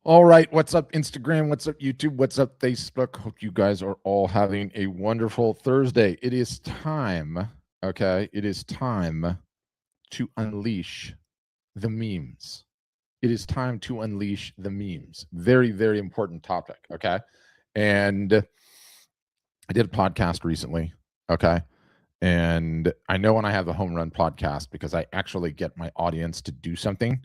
All right. What's up, Instagram? What's up, YouTube? What's up, Facebook? Hope you guys are all having a wonderful Thursday. It is time, okay? It is time to unleash the memes. It is time to unleash the memes. Very, very important topic, okay? And I did a podcast recently, okay? And I know when I have a home run podcast because I actually get my audience to do something,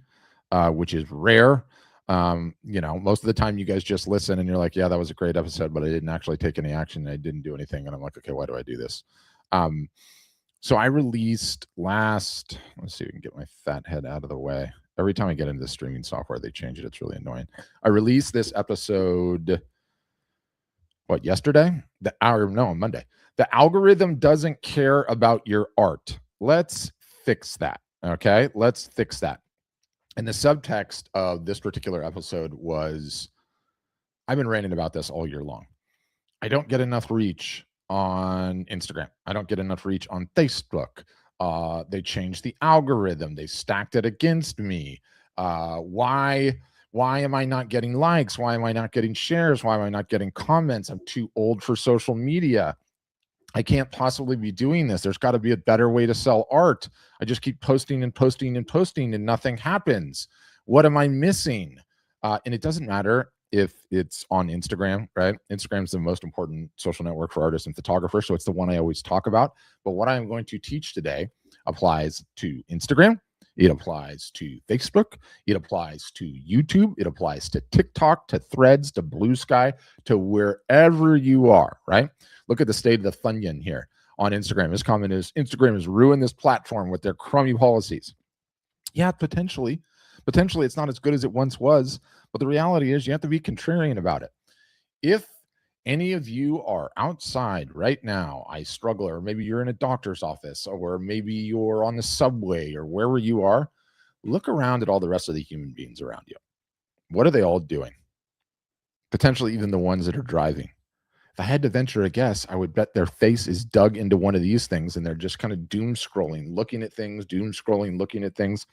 which is rare. Most of the time you guys just listen and you're like, yeah, that was a great episode, but I didn't actually take any action. I didn't do anything. And I'm like, okay, why do I do this? So I released let's see if we can get my fat head out of the way. Every time I get into the streaming software, they change it. It's really annoying. I released this episode, yesterday? On Monday. The algorithm doesn't care about your art. Let's fix that. Okay. Let's fix that. And the subtext of this particular episode was I've been ranting about this all year long. I don't get enough reach on Instagram. I don't get enough reach on Facebook. They changed the algorithm. They stacked it against me. Why am I not getting likes? Why am I not getting shares? Why am I not getting comments? I'm too old for social media. I can't possibly be doing this. There's got to be a better way to sell art. I just keep posting and posting and posting and nothing happens. What am I missing? And it doesn't matter if it's on Instagram, right? Instagram is the most important social network for artists and photographers. So it's the one I always talk about. But what I'm going to teach today applies to Instagram. It applies to Facebook. It applies to YouTube. It applies to TikTok, to Threads, to Blue Sky, to wherever you are, right? Look at the state of the Funyun here on Instagram. His comment is, Instagram has ruined this platform with their crummy policies. Yeah, potentially it's not as good as it once was, but the reality is you have to be contrarian about it. If any of you are outside right now, I struggle, or maybe you're in a doctor's office, or maybe you're on the subway, or wherever you are, look around at all the rest of the human beings around you. What are they all doing? Potentially even the ones that are driving. If I had to venture a guess, I would bet their face is dug into one of these things and they're just kind of doom scrolling, looking at things, doom scrolling, looking at things.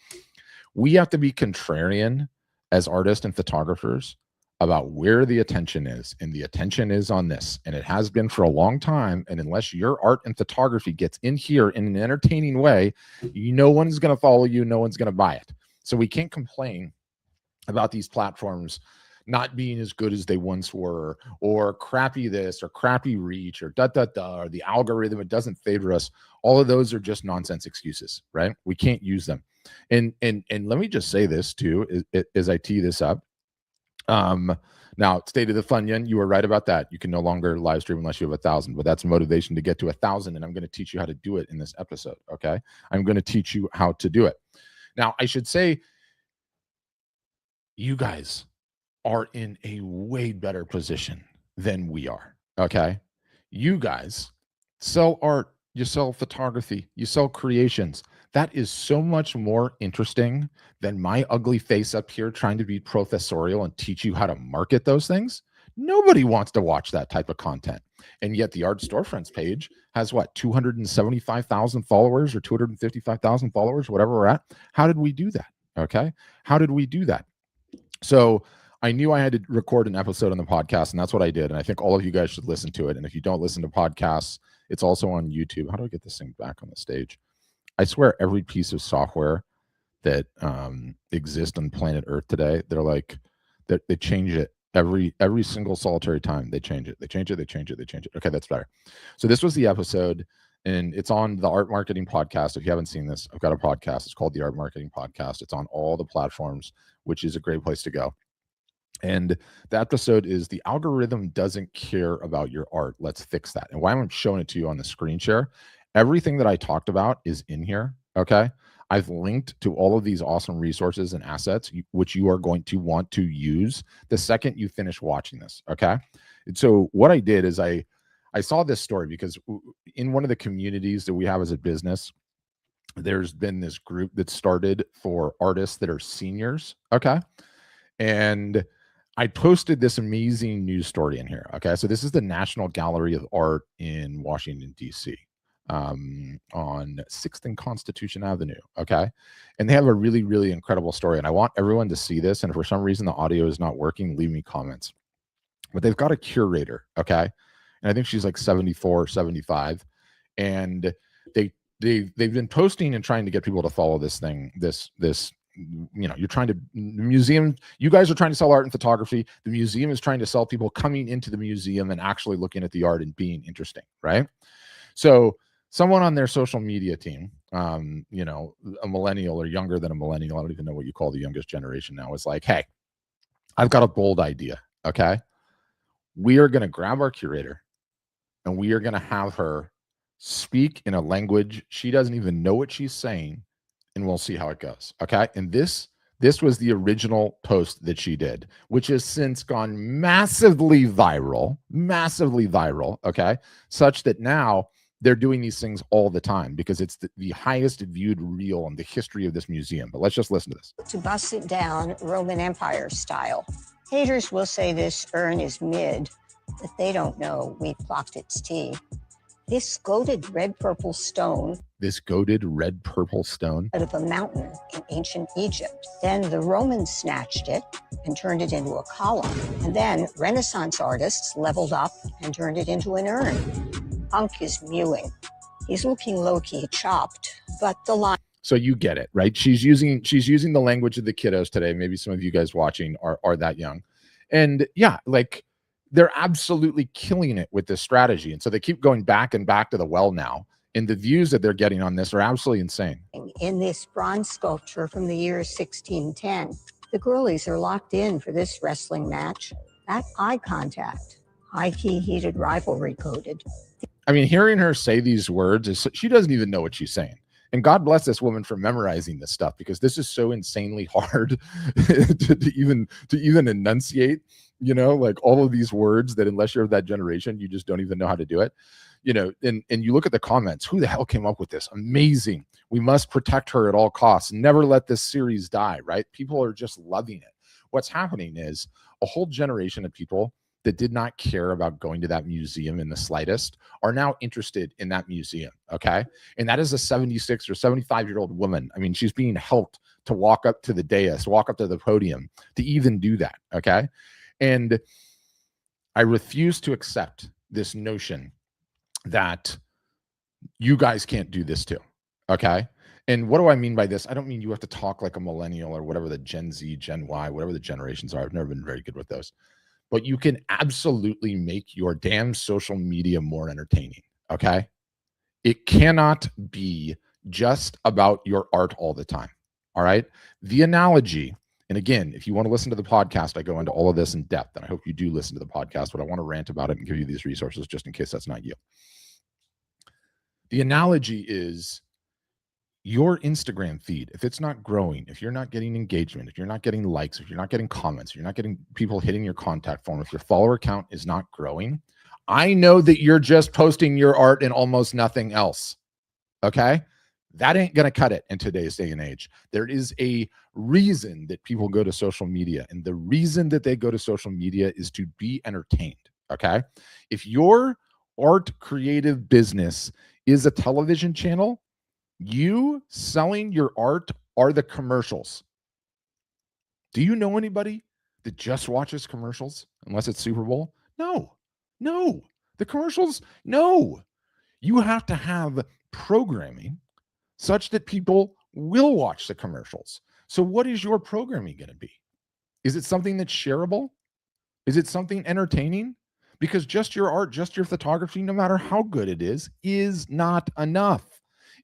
We have to be contrarian as artists and photographers about where the attention is. And the attention is on this. And it has been for a long time. And unless your art and photography gets in here in an entertaining way, no one's going to follow you. No one's going to buy it. So we can't complain about these platforms not being as good as they once were, or crappy this, or crappy reach, or or the algorithm, it doesn't favor us. All of those are just nonsense excuses, right? We can't use them. And let me just say this too, as I tee this up. Now, State of the Funyun, you were right about that. You can no longer live stream unless you have 1,000, but that's motivation to get to 1,000. And I'm going to teach you how to do it in this episode. Okay. I'm going to teach you how to do it. Now, I should say, you guys are in a way better position than we are. Okay. You guys sell art, you sell photography, you sell creations. That is so much more interesting than my ugly face up here trying to be professorial and teach you how to market those things. Nobody wants to watch that type of content. And yet the Art Storefronts page has 275,000 followers or 255,000 followers, whatever we're at. How did we do that? Okay. How did we do that? So I knew I had to record an episode on the podcast, and that's what I did. And I think all of you guys should listen to it. And if you don't listen to podcasts, it's also on YouTube. How do I get this thing back on the stage? I swear every piece of software that exists on planet Earth today, they're like, they change it every single solitary time. They change it. Okay, that's better. So this was the episode, and it's on the Art Marketing Podcast. If you haven't seen this, I've got a podcast. It's called the Art Marketing Podcast. It's on all the platforms, which is a great place to go. And the episode is the algorithm doesn't care about your art. Let's fix that. And why I'm showing it to you on the screen share, everything that I talked about is in here. Okay. I've linked to all of these awesome resources and assets, which you are going to want to use the second you finish watching this. Okay. And so what I did is I saw this story because in one of the communities that we have as a business, there's been this group that started for artists that are seniors. Okay. And I posted this amazing news story in here. Okay. So this is the National Gallery of Art in Washington, D.C. on 6th and Constitution Avenue. Okay. And they have a really, really incredible story. And I want everyone to see this. And if for some reason the audio is not working, leave me comments. But they've got a curator. Okay. And I think she's like 74, 75. And they've been posting and trying to get people to follow this thing, this, you're trying to, the museum, you guys are trying to sell art and photography. The museum is trying to sell people coming into the museum and actually looking at the art and being interesting, right? So someone on their social media team, a millennial or younger than a millennial, I don't even know what you call the youngest generation now, is like, hey, I've got a bold idea, okay? We are going to grab our curator and we are going to have her speak in a language she doesn't even know what she's saying, and we'll see how it goes. Okay. And this was the original post that she did, which has since gone massively viral. Okay. Such that now they're doing these things all the time because it's the highest viewed reel in the history of this museum. But let's just listen to this. To bust it down Roman Empire style. Haters will say this urn is mid, but they don't know we plucked its tea. This goated red-purple stone out of a mountain in ancient Egypt. Then the Romans snatched it and turned it into a column. And then Renaissance artists leveled up and turned it into an urn. Punk is mewing. He's looking low-key chopped, but the line. So you get it, right? She's using the language of the kiddos today. Maybe some of you guys watching are that young. And yeah, like, they're absolutely killing it with this strategy. And so they keep going back and back to the well now. And the views that they're getting on this are absolutely insane. In this bronze sculpture from the year 1610, the girlies are locked in for this wrestling match. That eye contact, high-key heated rivalry coded. I mean, hearing her say these words, she doesn't even know what she's saying. And God bless this woman for memorizing this stuff, because this is so insanely hard to even enunciate, like all of these words that unless you're of that generation, you just don't even know how to do it. And you look at the comments, who the hell came up with this? Amazing. We must protect her at all costs. Never let this series die, right? People are just loving it. What's happening is a whole generation of people that did not care about going to that museum in the slightest are now interested in that museum. Okay. And that is a 76 or 75-year-old woman. I mean, she's being helped to walk up to the dais, walk up to the podium to even do that. Okay. And I refuse to accept this notion that you guys can't do this too. Okay. And what do I mean by this? I don't mean you have to talk like a millennial or whatever the Gen Z, Gen Y, whatever the generations are. I've never been very good with those. But you can absolutely make your damn social media more entertaining, okay? It cannot be just about your art all the time, all right? The analogy, and again, if you want to listen to the podcast, I go into all of this in depth, and I hope you do listen to the podcast, but I want to rant about it and give you these resources just in case that's not you. The analogy is your Instagram feed, if it's not growing, if you're not getting engagement, if you're not getting likes, if you're not getting comments, if you're not getting people hitting your contact form, if your follower count is not growing, I know that you're just posting your art and almost nothing else. Okay? That ain't going to cut it in today's day and age. There is a reason that people go to social media, and the reason that they go to social media is to be entertained. Okay? If your art creative business is a television channel, you selling your art are the commercials. Do you know anybody that just watches commercials unless it's Super Bowl? No. The commercials, no. You have to have programming such that people will watch the commercials. So what is your programming going to be? Is it something that's shareable? Is it something entertaining? Because just your art, just your photography, no matter how good it is not enough.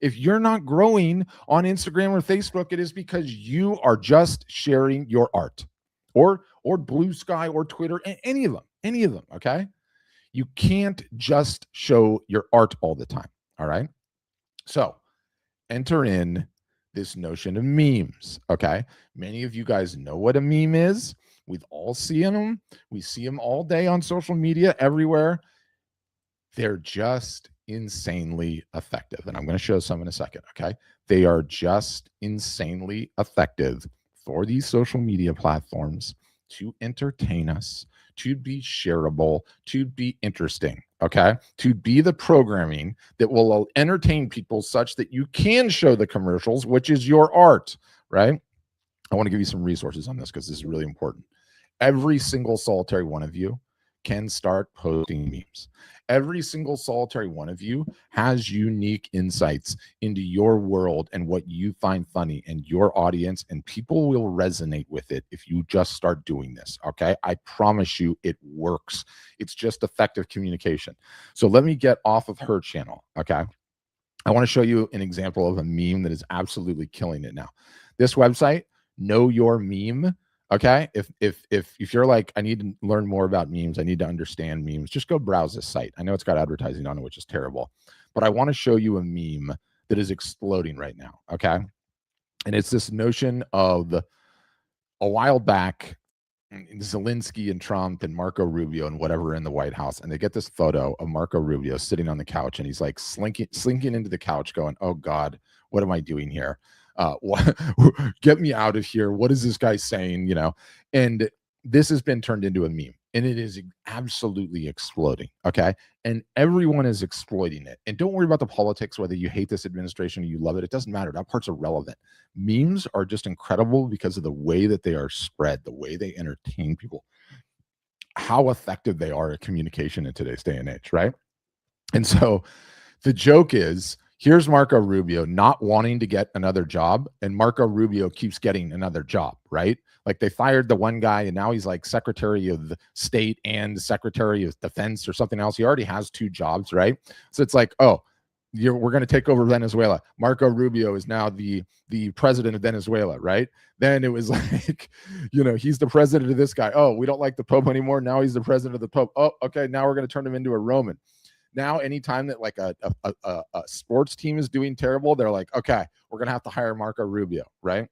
If you're not growing on Instagram or Facebook, it is because you are just sharing your art, or Blue Sky or Twitter, any of them. Okay. You can't just show your art all the time. All right. So enter in this notion of memes. Okay. Many of you guys know what a meme is. We've all seen them. We see them all day on social media everywhere. They're just insanely effective. And I'm going to show some in a second. Okay. They are just insanely effective for these social media platforms to entertain us, to be shareable, to be interesting. okay, to be the programming that will entertain people such that you can show the commercials, which is your art, right? I want to give you some resources on this because this is really important. Every single solitary one of you can start posting memes. Every single solitary one of you has unique insights into your world and what you find funny and your audience, and people will resonate with it if you just start doing this. Okay. I promise you it works. It's just effective communication. So let me get off of her channel. Okay. I want to show you an example of a meme that is absolutely killing it now. This website, Know Your Meme. Okay, if you're like, I need to learn more about memes, I need to understand memes, just go browse this site. I know it's got advertising on it, which is terrible, but I want to show you a meme that is exploding right now. Okay, and it's this notion of a while back, Zelensky and Trump and Marco Rubio and whatever in the White House, and they get this photo of Marco Rubio sitting on the couch, and he's like slinking into the couch, going, "Oh God, what am I doing here? Get me out of here. What is this guy saying?" You know, and this has been turned into a meme, and it is absolutely exploding. Okay, and everyone is exploiting it. And don't worry about the politics, whether you hate this administration or you love it. It doesn't matter. That part's irrelevant. Memes are just incredible because of the way that they are spread, the way they entertain people, how effective they are at communication in today's day and age, right? And so the joke is, here's Marco Rubio not wanting to get another job, and Marco Rubio keeps getting another job, right? Like they fired the one guy, and now he's like Secretary of State and Secretary of Defense or something else. He already has 2 jobs, right? So it's like, oh, we're going to take over Venezuela. Marco Rubio is now the president of Venezuela, right? Then it was like, you know, he's the president of this guy. Oh, we don't like the Pope anymore. Now he's the president of the Pope. Oh, okay. Now we're going to turn him into a Roman. Now, anytime that like a sports team is doing terrible, they're like, okay, we're going to have to hire Marco Rubio, right?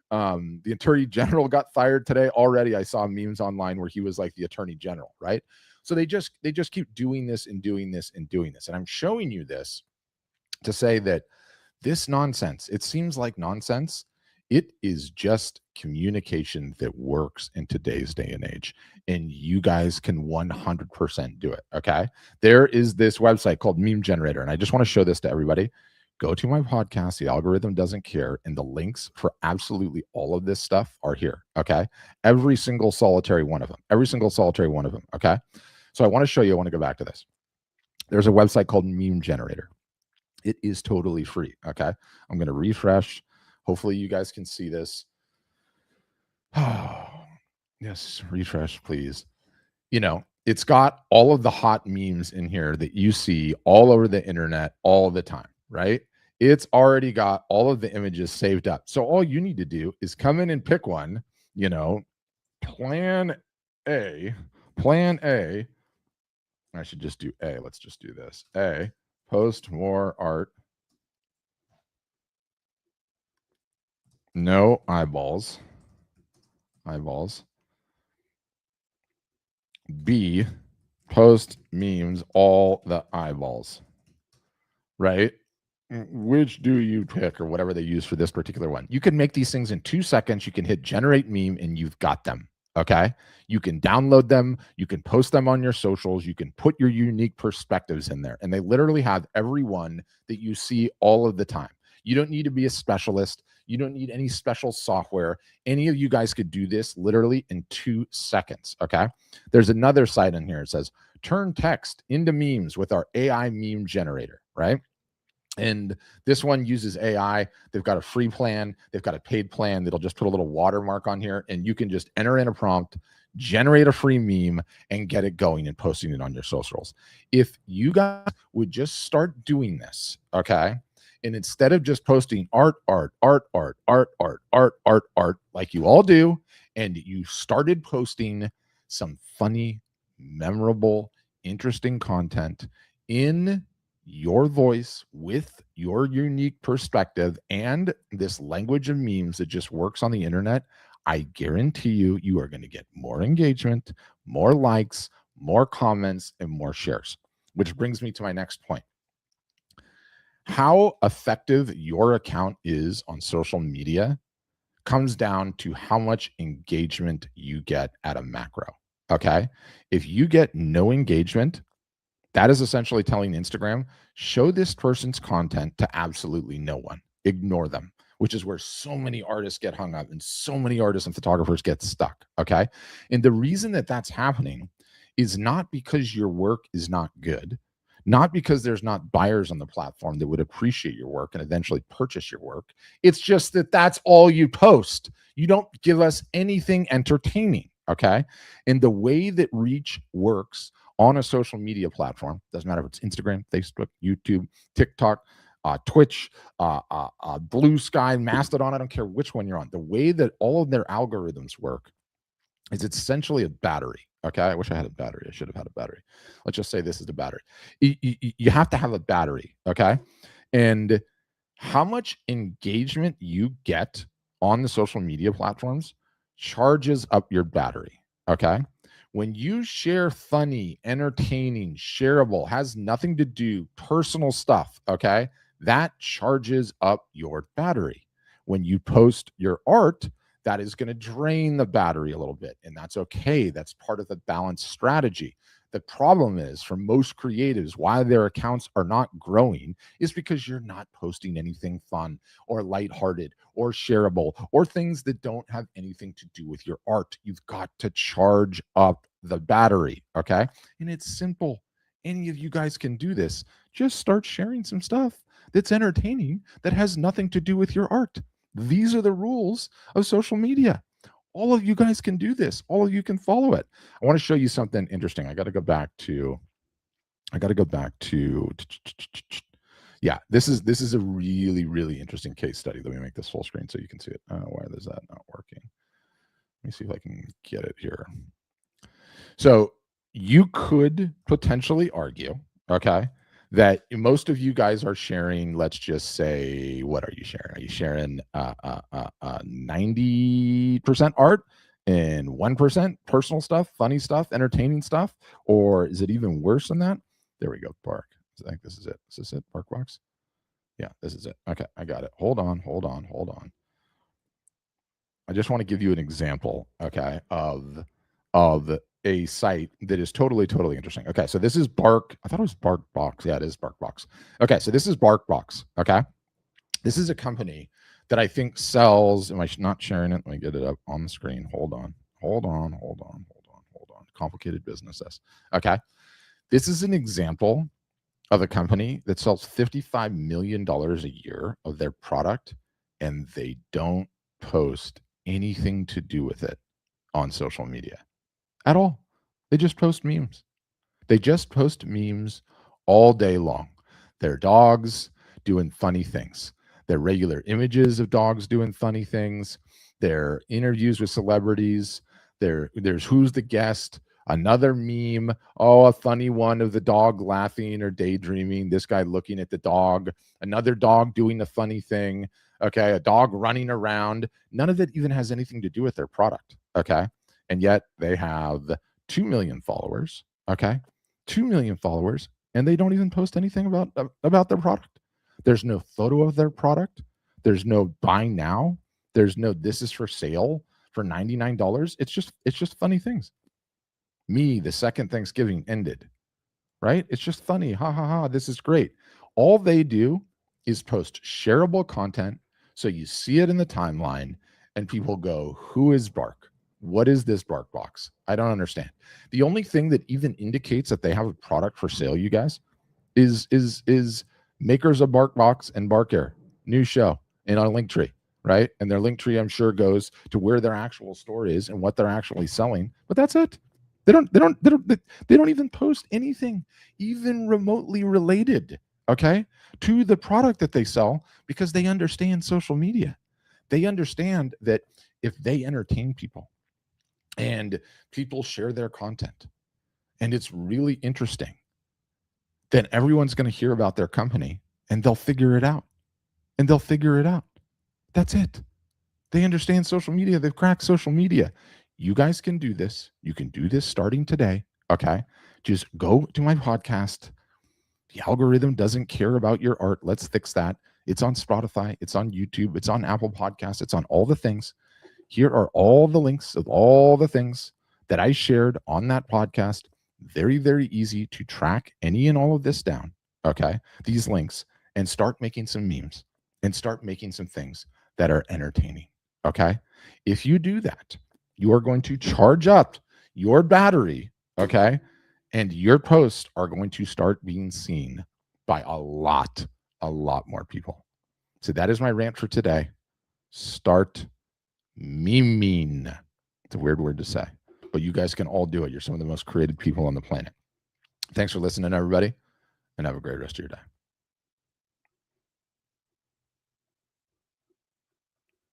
The attorney general got fired today already. I saw memes online where he was like the attorney general, right? So they just keep doing this and doing this and doing this. And I'm showing you this to say that this nonsense, it seems like nonsense. It is just communication that works in today's day and age. And you guys can 100% do it. Okay. There is this website called Meme Generator. And I just want to show this to everybody. Go to my podcast, The Algorithm Doesn't Care. And the links for absolutely all of this stuff are here. Okay. Every single solitary one of them. Every single solitary one of them. Okay. So I want to show you. I want to go back to this. There's a website called Meme Generator. It is totally free. Okay. I'm going to refresh. Hopefully you guys can see this. Oh, yes. Refresh, please. You know, it's got all of the hot memes in here that you see all over the internet all the time, right? It's already got all of the images saved up. So all you need to do is come in and pick one, you know, plan A. I should just do A. Let's just do this. A, post more art. No eyeballs. B, post memes, all the eyeballs. Right? Which do you pick, or whatever they use for this particular one? You can make these things in 2 seconds. You can hit generate meme and you've got them. Okay. You can download them. You can post them on your socials. You can put your unique perspectives in there. And they literally have every one that you see all of the time. You don't need to be a specialist. You don't need any special software. Any of you guys could do this literally in 2 seconds. Okay. There's another site in here. It says, turn text into memes with our AI meme generator, right? And this one uses AI. They've got a free plan. They've got a paid plan that'll just put a little watermark on here, and you can just enter in a prompt, generate a free meme, and get it going and posting it on your socials. If you guys would just start doing this, okay, and instead of just posting art, like you all do, and you started posting some funny, memorable, interesting content in your voice with your unique perspective and this language of memes that just works on the internet, I guarantee you are going to get more engagement, more likes, more comments, and more shares. Which brings me to my next point. How effective your account is on social media comes down to how much engagement you get at a macro. Okay. If you get no engagement, That is essentially telling Instagram, show this person's content to absolutely no one. Ignore them, which is where so many artists get hung up and so many artists and photographers get stuck. Okay. And the reason that that's happening is not because your work is not good, not because there's not buyers on the platform that would appreciate your work and eventually purchase your work. It's just that that's all you post. You don't give us anything entertaining. Okay. And the way that reach works on a social media platform, doesn't matter if it's Instagram, Facebook, YouTube, TikTok, Twitch, Blue Sky, Mastodon, I don't care which one you're on. The way that all of their algorithms work is it's essentially a battery. Okay, I wish I had a battery. I should have had a battery. Let's just say this is the battery. You have to have a battery. Okay, and how much engagement you get on the social media platforms charges up your battery. Okay, when you share funny, entertaining, shareable, has nothing to do personal stuff. Okay, that charges up your battery. When you post your art, that is going to drain the battery a little bit, and that's okay. That's part of the balance strategy. The problem is, for most creatives, why their accounts are not growing is because you're not posting anything fun or lighthearted or shareable or things that don't have anything to do with your art. You've got to charge up the battery, okay? And it's simple. Any of you guys can do this. Just start sharing some stuff that's entertaining that has nothing to do with your art. These are the rules of social media. All of you guys can do this. All of you can follow it. I want to show you something interesting. I got to go back to yeah, this is a really, really interesting case study. Let me make this full screen so you can see it. Why is that not working? Let me see if I can get it here. So you could potentially argue, okay, that most of you guys are sharing, let's just say, what are you sharing? Are you sharing 90% art and 1% personal stuff, funny stuff, entertaining stuff? Or is it even worse than that? There we go, Bark. I think this is it. Is this it, Bark Box? Yeah, this is it. Okay, I got it. Hold on. I just want to give you an example, okay, of a site that is totally interesting. Okay, so this is Bark. I thought it was Bark Box. Yeah, it is Bark Box. Okay, so this is Bark Box. Okay, this is a company that I think sells. Am I not sharing it? Let me get it up on the screen. Hold on. Complicated businesses. Okay, this is an example of a company that sells $55 million a year of their product, and they don't post anything to do with it on social media at all. They just post memes. They just post memes all day long. Their dogs doing funny things, their regular images of dogs doing funny things, their interviews with celebrities, there's who's the guest, another meme, a funny one of the dog laughing or daydreaming, this guy looking at the dog, another dog doing a funny thing, okay, a dog running around. None of it even has anything to do with their product, okay? And yet they have 2 million followers, okay? 2 million followers, and they don't even post anything about their product. There's no photo of their product. There's no buy now. There's no this is for sale for $99. It's just funny things. Me, the second Thanksgiving ended, right? It's just funny. Ha ha ha. This is great. All they do is post shareable content. So you see it in the timeline and people go, who is Bark? What is this Bark Box? I don't understand. The only thing that even indicates that they have a product for sale, you guys, is makers of Bark Box and Bark Air, new show in our Linktree, right? And their Linktree, I'm sure, goes to where their actual store is and what they're actually selling. But that's it. They don't even post anything even remotely related, okay, to the product that they sell, because they understand social media. They understand that if they entertain people and people share their content and it's really interesting, then everyone's going to hear about their company and they'll figure it out. That's it. They understand social media. They've cracked social media. You guys can do this. You can do this starting today. Okay. Just go to my podcast. The algorithm doesn't care about your art. Let's fix that. It's on Spotify. It's on YouTube. It's on Apple Podcasts. It's on all the things. Here are all the links of all the things that I shared on that podcast. Very, very easy to track any and all of this down, okay? These links, and start making some memes and start making some things that are entertaining, okay? If you do that, you are going to charge up your battery, okay? And your posts are going to start being seen by a lot more people. So that is my rant for today. Start memeing. It's a weird word to say, but you guys can all do it. You're some of the most creative people on the planet. Thanks for listening, everybody, and have a great rest of your day.